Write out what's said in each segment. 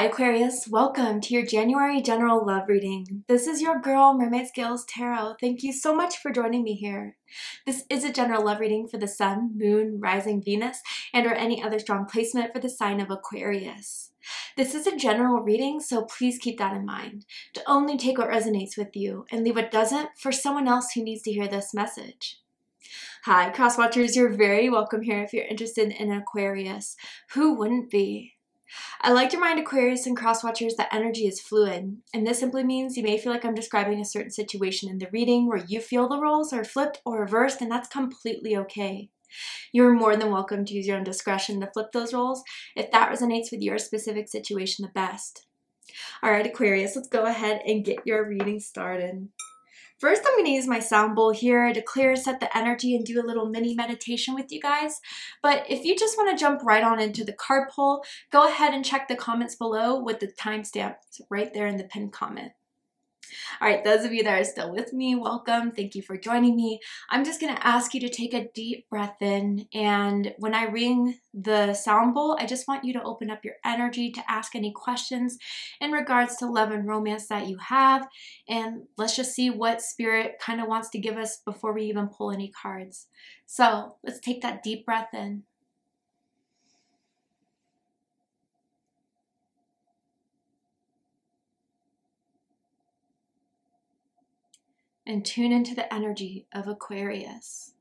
Hi Aquarius, welcome to your January general love reading. This is your girl, Mermaid Scales Tarot. Thank you so much for joining me here. This is a general love reading for the Sun, Moon, Rising Venus, and or any other strong placement for the sign of Aquarius. This is a general reading, so please keep that in mind. To only take what resonates with you and leave what doesn't for someone else who needs to hear this message. Hi Cross Watchers, you're very welcome here if you're interested in Aquarius. Who wouldn't be? I like to remind Aquarius and Cross Watchers that energy is fluid, and this simply means you may feel like I'm describing a certain situation in the reading where you feel the roles are flipped or reversed, and that's completely okay. You're more than welcome to use your own discretion to flip those roles if that resonates with your specific situation the best. Alright Aquarius, let's go ahead and get your reading started. First, I'm going to use my sound bowl here to clear, set the energy, and do a little mini meditation with you guys. But if you just want to jump right on into the card pull, go ahead and check the comments below with the timestamp right there in the pinned comment. All right, those of you that are still with me, welcome. Thank you for joining me. I'm just going to ask you to take a deep breath in, and when I ring the sound bowl, I just want you to open up your energy to ask any questions in regards to love and romance that you have, and let's just see what Spirit kind of wants to give us before we even pull any cards. So let's take that deep breath in. And tune into the energy of Aquarius.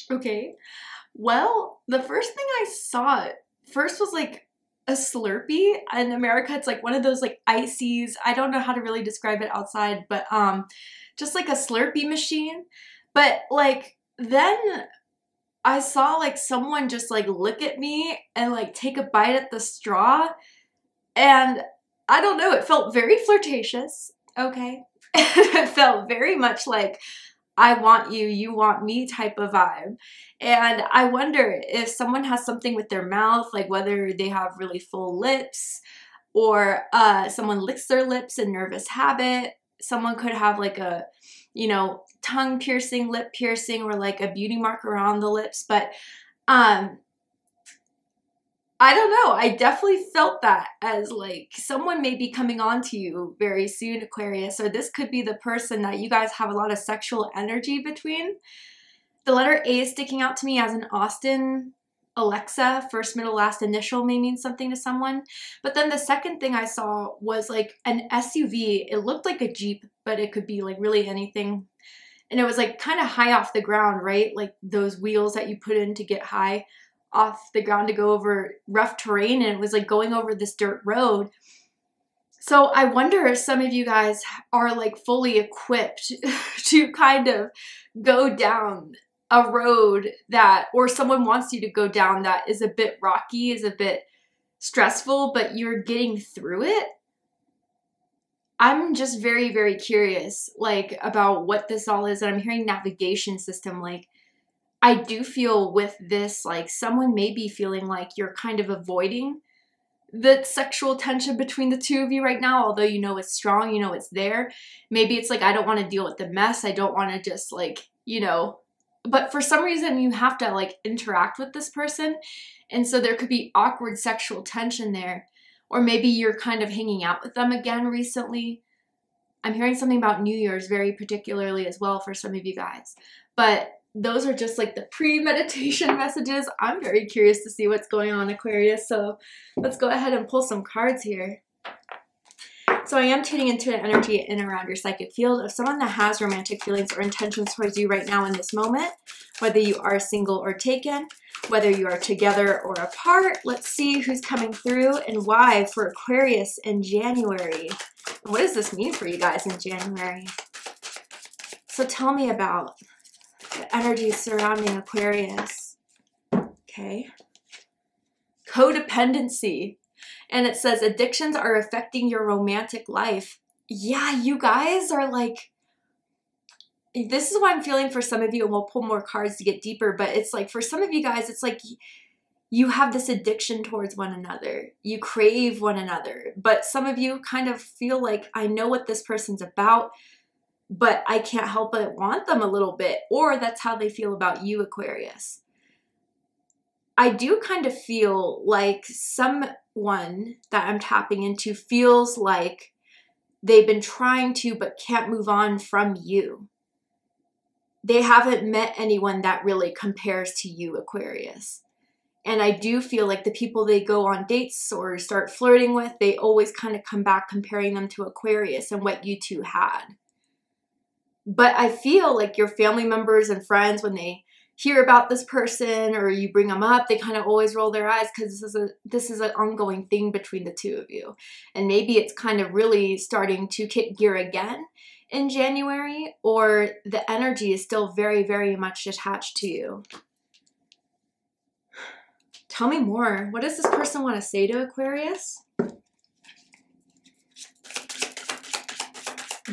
Okay, well, the first thing I saw first was like a Slurpee. In America, it's like one of those like ices. I don't know how to really describe it outside, but just like a Slurpee machine. But like then I saw like someone just like look at me and like take a bite at the straw, and I don't know, it felt very flirtatious, okay? It felt very much like I want you, you want me type of vibe. And I wonder if someone has something with their mouth, like whether they have really full lips, or someone licks their lips in nervous habit. Someone could have like a, you know, tongue piercing, lip piercing, or like a beauty mark around the lips. But I don't know. I definitely felt that as like someone may be coming on to you very soon, Aquarius, or this could be the person that you guys have a lot of sexual energy between. The letter A is sticking out to me as an Austin, Alexa, first, middle, last initial may mean something to someone. But then the second thing I saw was like an SUV. It looked like a Jeep, but it could be like really anything. And it was like kind of high off the ground, right? Like those wheels that you put in to get high off the ground to go over rough terrain, and it was like going over this dirt road. So I wonder if some of you guys are like fully equipped to kind of go down a road that, or someone wants you to go down that is a bit rocky, is a bit stressful, but you're getting through it. I'm just very, very curious like about what this all is, and I'm hearing navigation system. Like I do feel with this, like someone may be feeling like you're kind of avoiding the sexual tension between the two of you right now, although you know it's strong, you know it's there. Maybe it's like, I don't want to deal with the mess. I don't want to just like, you know, but for some reason you have to like interact with this person. And so there could be awkward sexual tension there. Or maybe you're kind of hanging out with them again recently. I'm hearing something about New Year's very particularly as well for some of you guys. But those are just like the pre-meditation messages. I'm very curious to see what's going on, Aquarius. So let's go ahead and pull some cards here. So I am tuning into the energy in and around your psychic field of someone that has romantic feelings or intentions towards you right now in this moment, whether you are single or taken, whether you are together or apart. Let's see who's coming through and why for Aquarius in January. What does this mean for you guys in January? So tell me about the energy surrounding Aquarius. Okay. Codependency. And it says addictions are affecting your romantic life. Yeah, you guys are like, this is what I'm feeling for some of you, and we'll pull more cards to get deeper, but it's like for some of you guys, it's like you have this addiction towards one another. You crave one another, but some of you kind of feel like, I know what this person's about, but I can't help but want them a little bit, or that's how they feel about you, Aquarius. I do kind of feel like someone that I'm tapping into feels like they've been trying to but can't move on from you. They haven't met anyone that really compares to you, Aquarius. And I do feel like the people they go on dates or start flirting with, they always kind of come back comparing them to Aquarius and what you two had. But I feel like your family members and friends, when they hear about this person or you bring them up, they kind of always roll their eyes because this is an ongoing thing between the two of you. And maybe it's kind of really starting to kick gear again in January, or the energy is still very, very much attached to you. Tell me more. What does this person want to say to Aquarius?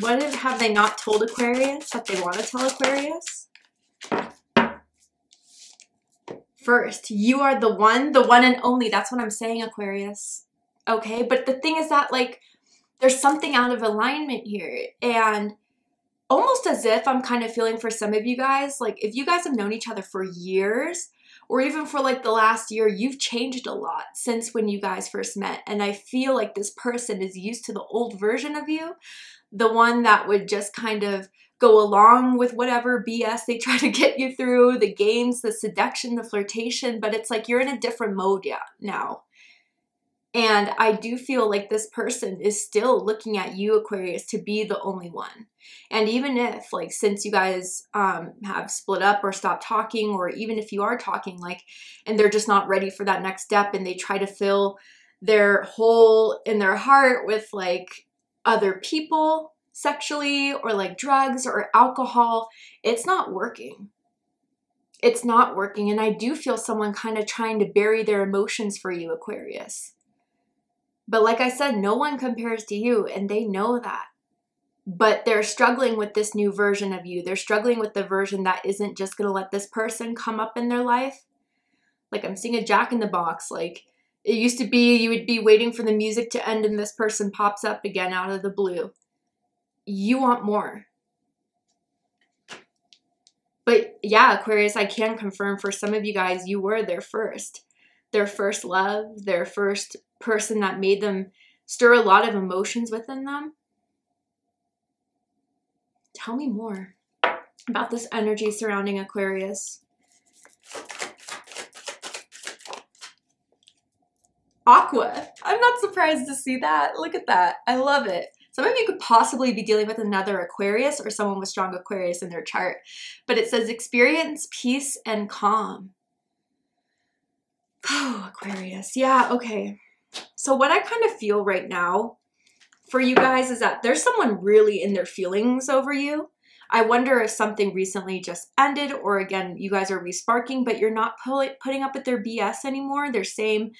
What have they not told Aquarius that they want to tell Aquarius? First, you are the one and only. That's what I'm saying, Aquarius. Okay, but the thing is that, like, there's something out of alignment here. And almost as if I'm kind of feeling for some of you guys, like if you guys have known each other for years, or even for like the last year, you've changed a lot since when you guys first met. And I feel like this person is used to the old version of you, the one that would just kind of go along with whatever BS they try to get you through, the games, the seduction, the flirtation, but it's like you're in a different mode now. And I do feel like this person is still looking at you, Aquarius, to be the only one. And even if, like, since you guys have split up or stopped talking, or even if you are talking, like, and they're just not ready for that next step and they try to fill their hole in their heart with, like, other people sexually or, like, drugs or alcohol, it's not working. It's not working. And I do feel someone kind of trying to bury their emotions for you, Aquarius. But like I said, no one compares to you, and they know that. But they're struggling with this new version of you. They're struggling with the version that isn't just going to let this person come up in their life. Like, I'm seeing a Jack in the Box. Like, it used to be you would be waiting for the music to end and this person pops up again out of the blue. You want more. But yeah, Aquarius, I can confirm for some of you guys, you were their first love, their first person that made them stir a lot of emotions within them. Tell me more about this energy surrounding Aquarius. Aqua. I'm not surprised to see that. Look at that. I love it. Some of you could possibly be dealing with another Aquarius or someone with strong Aquarius in their chart. But it says experience peace and calm. Oh, Aquarius. Yeah, okay. So what I kind of feel right now for you guys is that there's someone really in their feelings over you. I wonder if something recently just ended, or again, you guys are resparking, but you're not putting up with their BS anymore, their same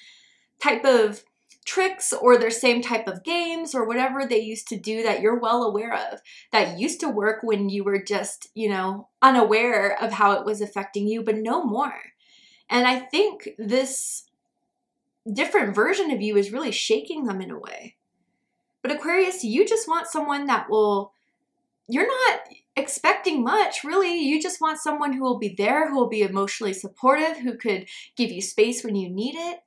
type of tricks or their same type of games or whatever they used to do that you're well aware of, that used to work when you were just, you know, unaware of how it was affecting you, but no more. And I think this different version of you is really shaking them in a way. But Aquarius, you just want someone that will, you're not expecting much, really. You just want someone who will be there, who will be emotionally supportive, who could give you space when you need it.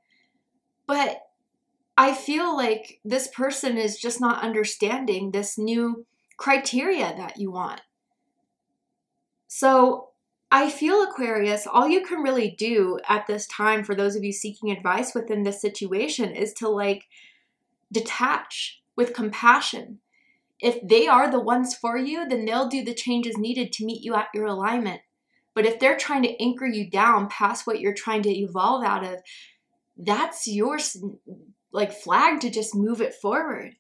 But I feel like this person is just not understanding this new criteria that you want. So I feel, Aquarius, all you can really do at this time, for those of you seeking advice within this situation, is to, like, detach with compassion. If they are the ones for you, then they'll do the changes needed to meet you at your alignment. But if they're trying to anchor you down past what you're trying to evolve out of, that's your, like, flag to just move it forward.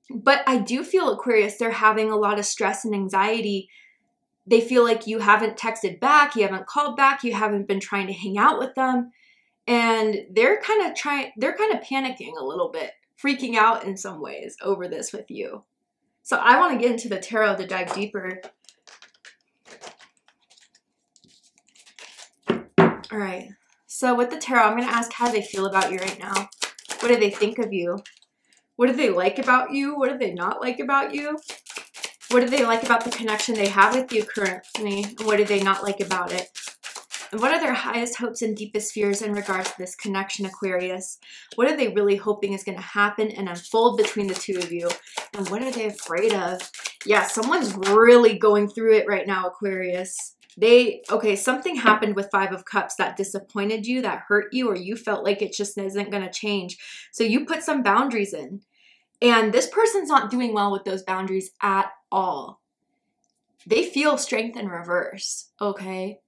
But I do feel, Aquarius, they're having a lot of stress and anxiety They feel like you haven't texted back, you haven't called back, you haven't been trying to hang out with them. And they're kind of panicking a little bit, freaking out in some ways over this with you. So I want to get into the tarot to dive deeper. All right. So with the tarot, I'm going to ask how they feel about you right now. What do they think of you? What do they like about you? What do they not like about you? What do they like about the connection they have with you currently? And what do they not like about it? And what are their highest hopes and deepest fears in regards to this connection, Aquarius? What are they really hoping is going to happen and unfold between the two of you? And what are they afraid of? Yeah, someone's really going through it right now, Aquarius. Okay, something happened with Five of Cups that disappointed you, that hurt you, or you felt like it just isn't going to change. So you put some boundaries in. And this person's not doing well with those boundaries at all. They feel strength in reverse, okay?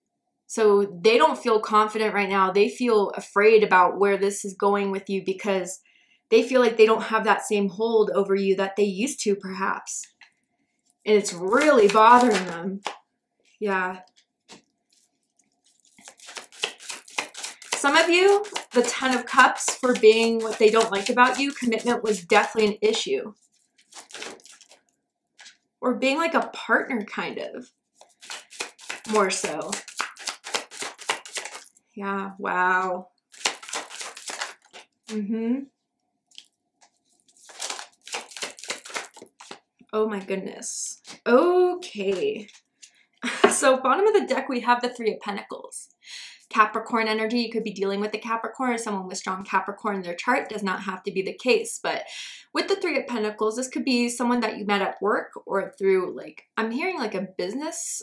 So they don't feel confident right now. They feel afraid about where this is going with you because they feel like they don't have that same hold over you that they used to, perhaps. And it's really bothering them. Yeah. Some of you, the Ten of Cups, for being what they don't like about you, commitment was definitely an issue. Or being like a partner, kind of. More so. Yeah, wow. Oh my goodness. Okay. So bottom of the deck, we have the Three of Pentacles. Capricorn energy, you could be dealing with the Capricorn, someone with strong Capricorn in their chart. Does not have to be the case, but with the Three of Pentacles, this could be someone that you met at work or through, like, I'm hearing like a business,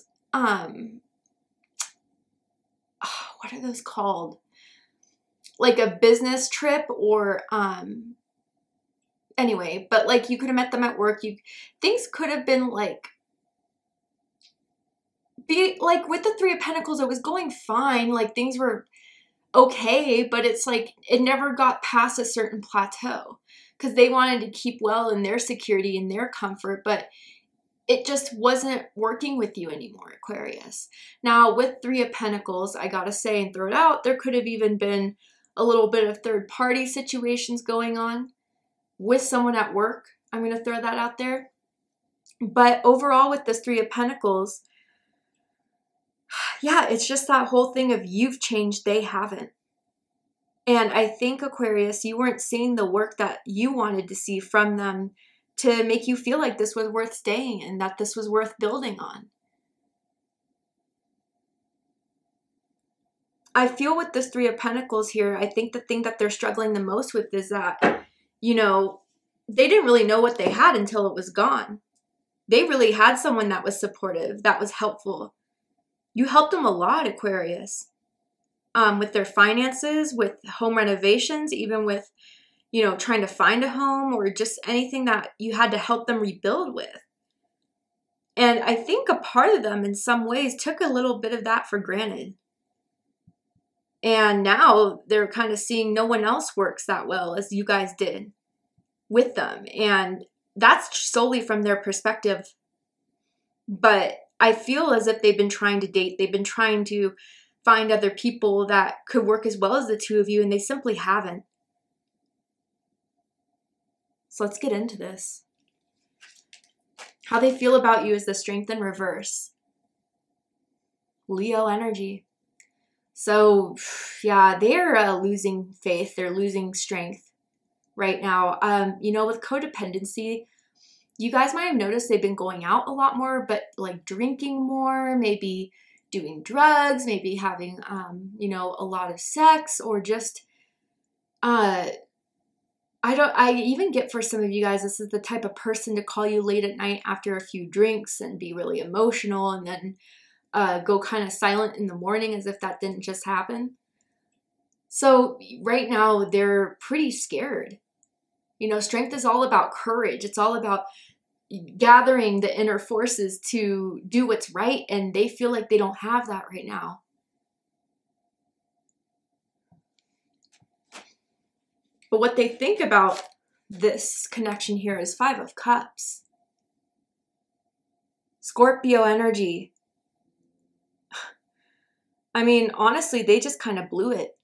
what are those called? Like a business trip or, anyway, but like you could have met them at work. Things could have been like, with the Three of Pentacles, it was going fine. Like things were okay, but it's like it never got past a certain plateau because they wanted to keep well in their security and their comfort, but it just wasn't working with you anymore, Aquarius. Now, with Three of Pentacles, I gotta say and throw it out, there could have even been a little bit of third-party situations going on with someone at work. I'm gonna throw that out there. But overall, with this Three of Pentacles, yeah, it's just that whole thing of you've changed, they haven't. And I think, Aquarius, you weren't seeing the work that you wanted to see from them to make you feel like this was worth staying and that this was worth building on. I feel with this Three of Pentacles here, I think the thing that they're struggling the most with is that, you know, they didn't really know what they had until it was gone. They really had someone that was supportive, that was helpful. You helped them a lot, Aquarius, with their finances, with home renovations, even with, you know, trying to find a home or just anything that you had to help them rebuild with. And I think a part of them in some ways took a little bit of that for granted. And now they're kind of seeing no one else works that well as you guys did with them. And that's solely from their perspective. But I feel as if they've been trying to date. They've been trying to find other people that could work as well as the two of you, and they simply haven't. So let's get into this. How they feel about you is the Strength in reverse. Leo energy. So, yeah, they're losing faith. They're losing strength right now. You know, with codependency, you guys might have noticed they've been going out a lot more, but like drinking more, maybe doing drugs, maybe having, you know, a lot of sex, or just, I even get for some of you guys, this is the type of person to call you late at night after a few drinks and be really emotional and then go kind of silent in the morning as if that didn't just happen. So right now they're pretty scared. You know, strength is all about courage. It's all about gathering the inner forces to do what's right, and they feel like they don't have that right now. But what they think about this connection here is Five of Cups. Scorpio energy. I mean, honestly, they just kind of blew it.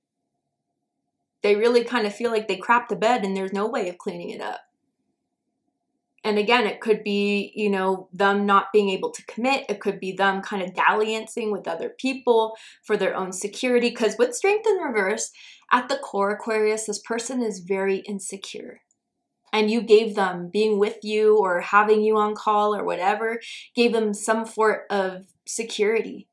They really kind of feel like they crapped the bed and there's no way of cleaning it up. And again, it could be, you know, them not being able to commit. It could be them kind of dalliancing with other people for their own security. Because with Strength in reverse, at the core, Aquarius, this person is very insecure. And you gave them being with you or having you on call or whatever, gave them some sort of security.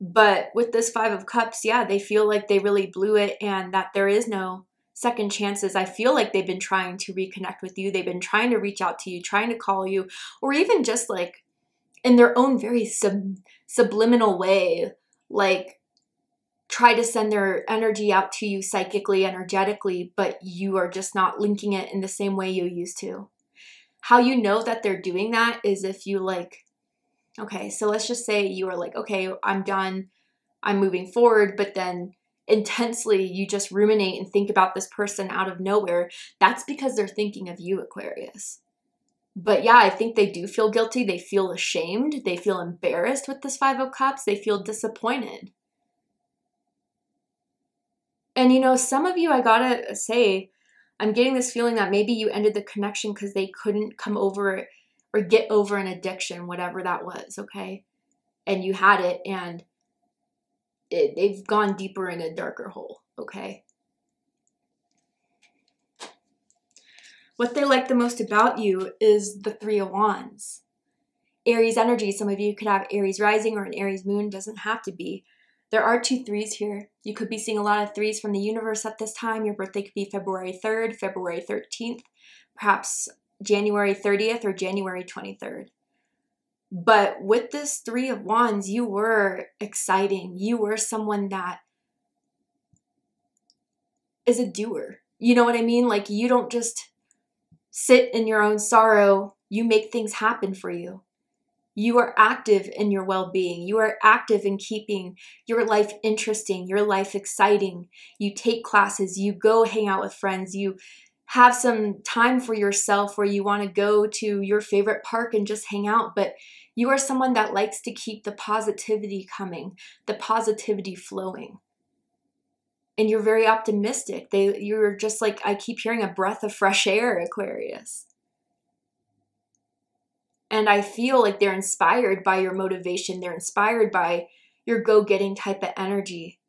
But with this Five of Cups, yeah, they feel like they really blew it and that there is no second chances. I feel like they've been trying to reconnect with you. They've been trying to reach out to you, trying to call you, or even just like in their own very subliminal way, like try to send their energy out to you psychically, energetically, but you are just not linking it in the same way you used to. How you know that they're doing that is if you like, okay, so let's just say you are like, okay, I'm done, I'm moving forward, but then intensely you just ruminate and think about this person out of nowhere. That's because they're thinking of you, Aquarius. But yeah, I think they do feel guilty. They feel ashamed. They feel embarrassed with this Five of Cups. They feel disappointed. And you know, some of you, I gotta say, I'm getting this feeling that maybe you ended the connection because they couldn't come over or get over an addiction, whatever that was, okay? And you had it and they've gone deeper in a darker hole, okay? What they like the most about you is the Three of Wands. Aries energy, some of you could have Aries rising or an Aries moon, doesn't have to be. There are 2 threes here. You could be seeing a lot of threes from the universe at this time. Your birthday could be February 3rd, February 13th, perhaps January 30th or January 23rd. But with this Three of Wands, you were exciting. You were someone that is a doer. You know what I mean? Like you don't just sit in your own sorrow. You make things happen for you. You are active in your well-being. You are active in keeping your life interesting, your life exciting. You take classes, you go hang out with friends, you have some time for yourself where you want to go to your favorite park and just hang out. But you are someone that likes to keep the positivity coming, the positivity flowing. And you're very optimistic. You're just like, I keep hearing a breath of fresh air, Aquarius. And I feel like they're inspired by your motivation. They're inspired by your go-getting type of energy.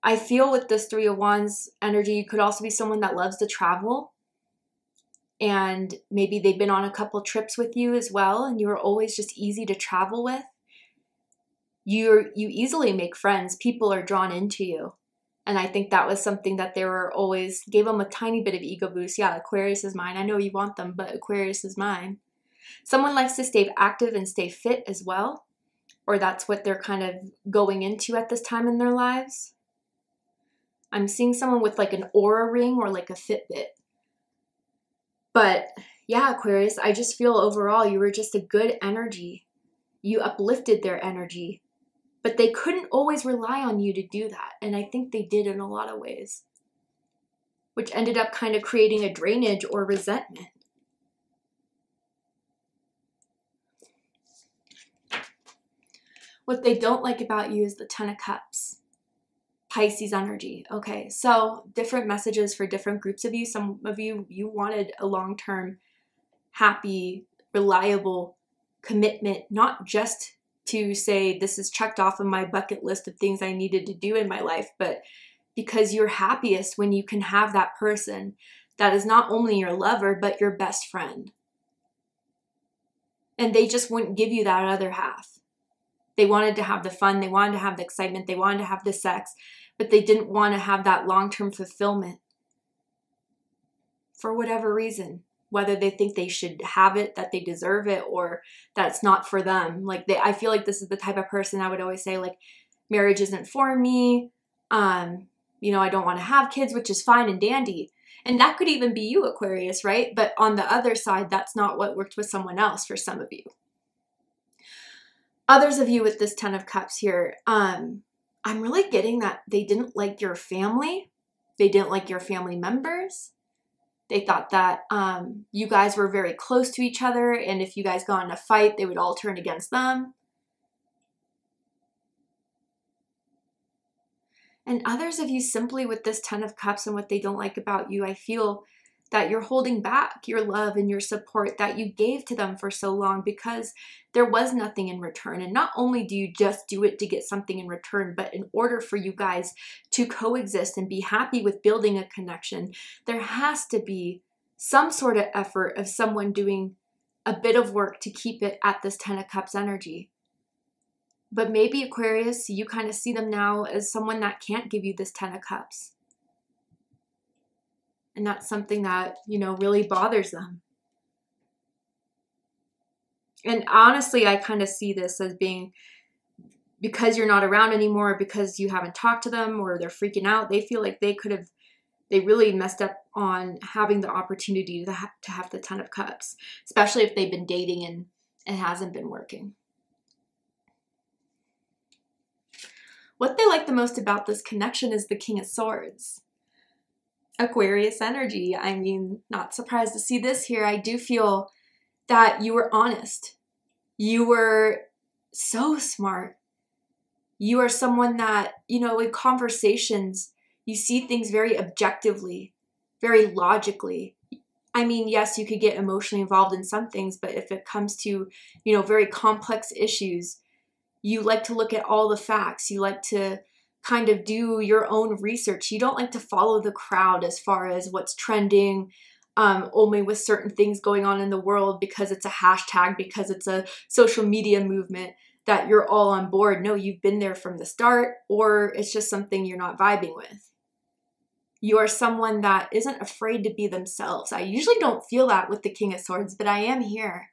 I feel with this Three of Wands energy, you could also be someone that loves to travel. And maybe they've been on a couple trips with you as well. And you're always just easy to travel with. You easily make friends. People are drawn into you. And I think that was something that they were always, gave them a tiny bit of ego boost. Yeah, Aquarius is mine. I know you want them, but Aquarius is mine. Someone likes to stay active and stay fit as well. Or that's what they're kind of going into at this time in their lives. I'm seeing someone with like an aura ring or like a Fitbit. But yeah, Aquarius, I just feel overall you were just a good energy. You uplifted their energy. But they couldn't always rely on you to do that. And I think they did in a lot of ways. Which ended up kind of creating a drainage or resentment. What they don't like about you is the Ten of Cups. Pisces energy. Okay, so different messages for different groups of you. Some of you, you wanted a long-term, happy, reliable commitment, not just to say this is checked off of my bucket list of things I needed to do in my life, but because you're happiest when you can have that person that is not only your lover, but your best friend. And they just wouldn't give you that other half. They wanted to have the fun, they wanted to have the excitement, they wanted to have the sex, but they didn't want to have that long-term fulfillment for whatever reason. Whether they think they should have it, that they deserve it, or that it's not for them. Like I feel like this is the type of person I would always say, like, marriage isn't for me. You know, I don't want to have kids, which is fine and dandy. And that could even be you, Aquarius, right? But on the other side, that's not what worked with someone else for some of you. Others of you with this Ten of Cups here, I'm really getting that they didn't like your family. They didn't like your family members. They thought that you guys were very close to each other, and if you guys got in a fight, they would all turn against them. And others of you simply with this 10 of Cups and what they don't like about you, I feel that you're holding back your love and your support that you gave to them for so long because there was nothing in return. And not only do you just do it to get something in return, but in order for you guys to coexist and be happy with building a connection, there has to be some sort of effort of someone doing a bit of work to keep it at this 10 of Cups energy. But maybe Aquarius, you kind of see them now as someone that can't give you this 10 of Cups. And that's something that, you know, really bothers them. And honestly, I kind of see this as being because you're not around anymore, because you haven't talked to them or they're freaking out. They feel like they really messed up on having the opportunity to have the 10 of Cups, especially if they've been dating and it hasn't been working. What they like the most about this connection is the King of Swords. Aquarius energy. I mean, not surprised to see this here. I do feel that you were honest. You were so smart. You are someone that, you know, in conversations, you see things very objectively, very logically. I mean, yes, you could get emotionally involved in some things, but if it comes to, you know, very complex issues, you like to look at all the facts. You like to kind of do your own research. You don't like to follow the crowd as far as what's trending, only with certain things going on in the world because it's a hashtag, because it's a social media movement that you're all on board. No, you've been there from the start, or it's just something you're not vibing with. You are someone that isn't afraid to be themselves. I usually don't feel that with the King of Swords, but I am here.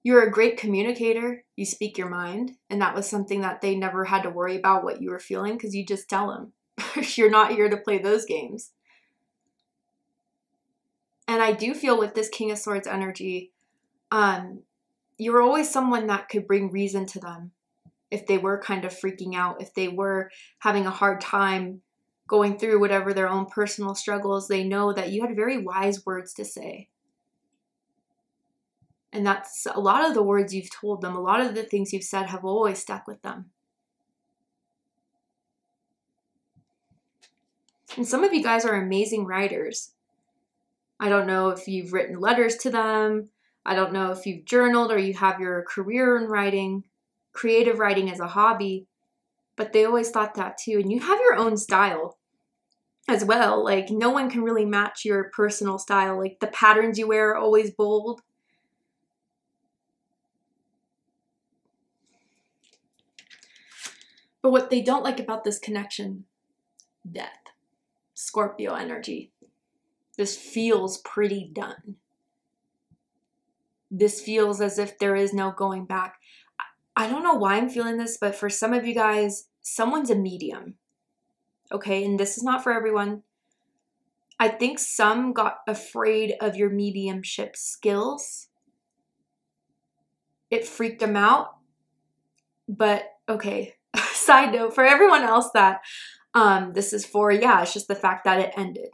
You're a great communicator. You speak your mind. And that was something that they never had to worry about what you were feeling because you just tell them. You're not here to play those games. And I do feel with this King of Swords energy, you're always someone that could bring reason to them if they were kind of freaking out, if they were having a hard time going through whatever their own personal struggles. They know that you had very wise words to say. And that's a lot of the words you've told them, a lot of the things you've said have always stuck with them. And some of you guys are amazing writers. I don't know if you've written letters to them. I don't know if you've journaled or you have your career in writing, creative writing as a hobby, but they always thought that too. And you have your own style as well. Like no one can really match your personal style. Like the patterns you wear are always bold. But what they don't like about this connection, death, Scorpio energy. This feels pretty done. This feels as if there is no going back. I don't know why I'm feeling this, but for some of you guys, someone's a medium. Okay, and this is not for everyone. I think some got afraid of your mediumship skills. It freaked them out. But okay. Side note, for everyone else that this is for, yeah, it's just the fact that it ended.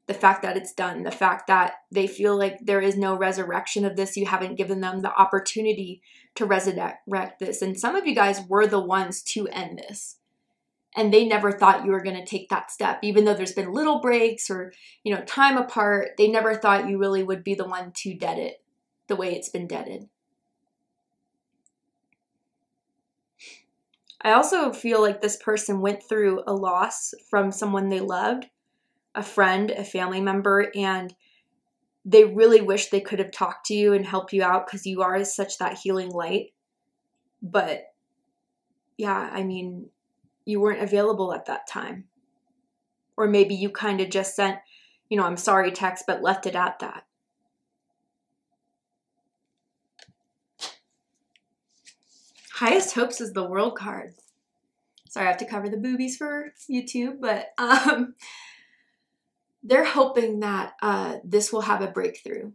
The fact that it's done. The fact that they feel like there is no resurrection of this. You haven't given them the opportunity to resurrect this. And some of you guys were the ones to end this. And they never thought you were going to take that step. Even though there's been little breaks or, you know, time apart, they never thought you really would be the one to dead it the way it's been deaded. I also feel like this person went through a loss from someone they loved, a friend, a family member, and they really wish they could have talked to you and helped you out because you are such that healing light. But yeah, I mean, you weren't available at that time. Or maybe you kind of just sent, you know, I'm sorry text, but left it at that. Highest Hopes is the World card. Sorry, I have to cover the boobies for YouTube, but they're hoping that this will have a breakthrough,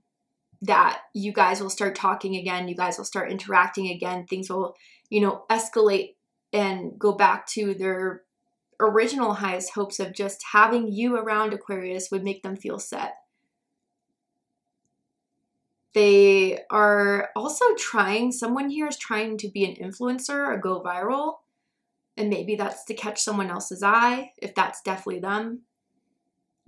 that you guys will start talking again, you guys will start interacting again, things will, you know, escalate and go back to their original highest hopes of just having you around, Aquarius, would make them feel set. They are also trying, someone here is trying to be an influencer or go viral. And maybe that's to catch someone else's eye, if that's definitely them.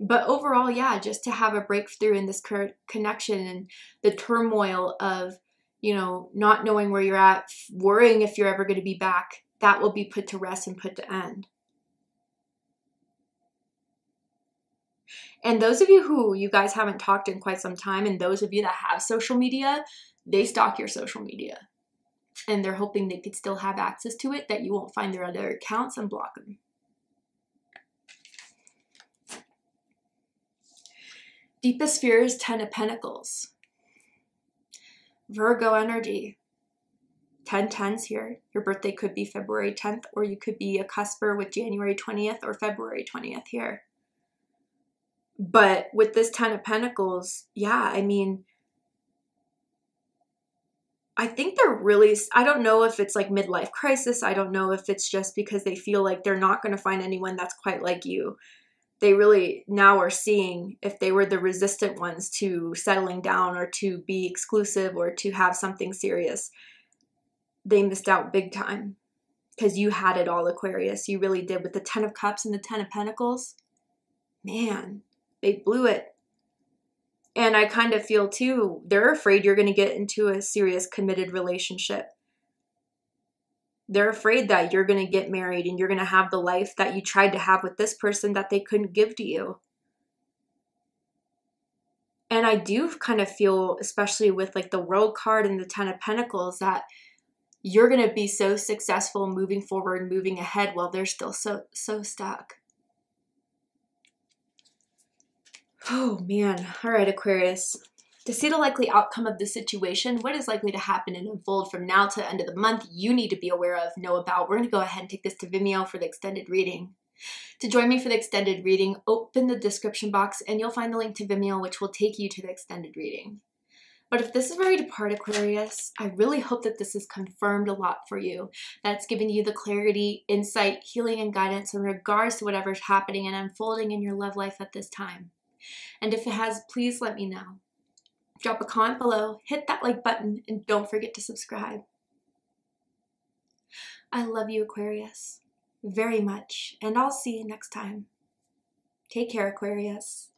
But overall, yeah, just to have a breakthrough in this connection and the turmoil of, you know, not knowing where you're at, worrying if you're ever going to be back, that will be put to rest and put to end. And those of you who you guys haven't talked in quite some time, and those of you that have social media, they stalk your social media. And they're hoping they could still have access to it, that you won't find their other accounts and block them. Deepest fears, 10 of Pentacles. Virgo energy. 10/10s here. Your birthday could be February 10th, or you could be a cusper with January 20th or February 20th here. But with this 10 of Pentacles, yeah, I mean, I think they're really, I don't know if it's like midlife crisis. I don't know if it's just because they feel like they're not going to find anyone that's quite like you. They really now are seeing if they were the resistant ones to settling down or to be exclusive or to have something serious, they missed out big time because you had it all, Aquarius. You really did. With the 10 of Cups and the 10 of Pentacles, man, they blew it. And I kind of feel too, they're afraid you're going to get into a serious committed relationship. They're afraid that you're going to get married and you're going to have the life that you tried to have with this person that they couldn't give to you. And I do kind of feel, especially with like the World card and the 10 of Pentacles, that you're going to be so successful moving forward, moving ahead while they're still so stuck. Oh man. All right, Aquarius. To see the likely outcome of the situation, what is likely to happen and unfold from now to the end of the month, you need to be aware of, know about. We're going to go ahead and take this to Vimeo for the extended reading. To join me for the extended reading, open the description box and you'll find the link to Vimeo, which will take you to the extended reading. But if this is where you depart, Aquarius, I really hope that this has confirmed a lot for you. That's given you the clarity, insight, healing, and guidance in regards to whatever's happening and unfolding in your love life at this time. And if it has, please let me know. Drop a comment below, hit that like button, and don't forget to subscribe. I love you, Aquarius, very much, and I'll see you next time. Take care, Aquarius.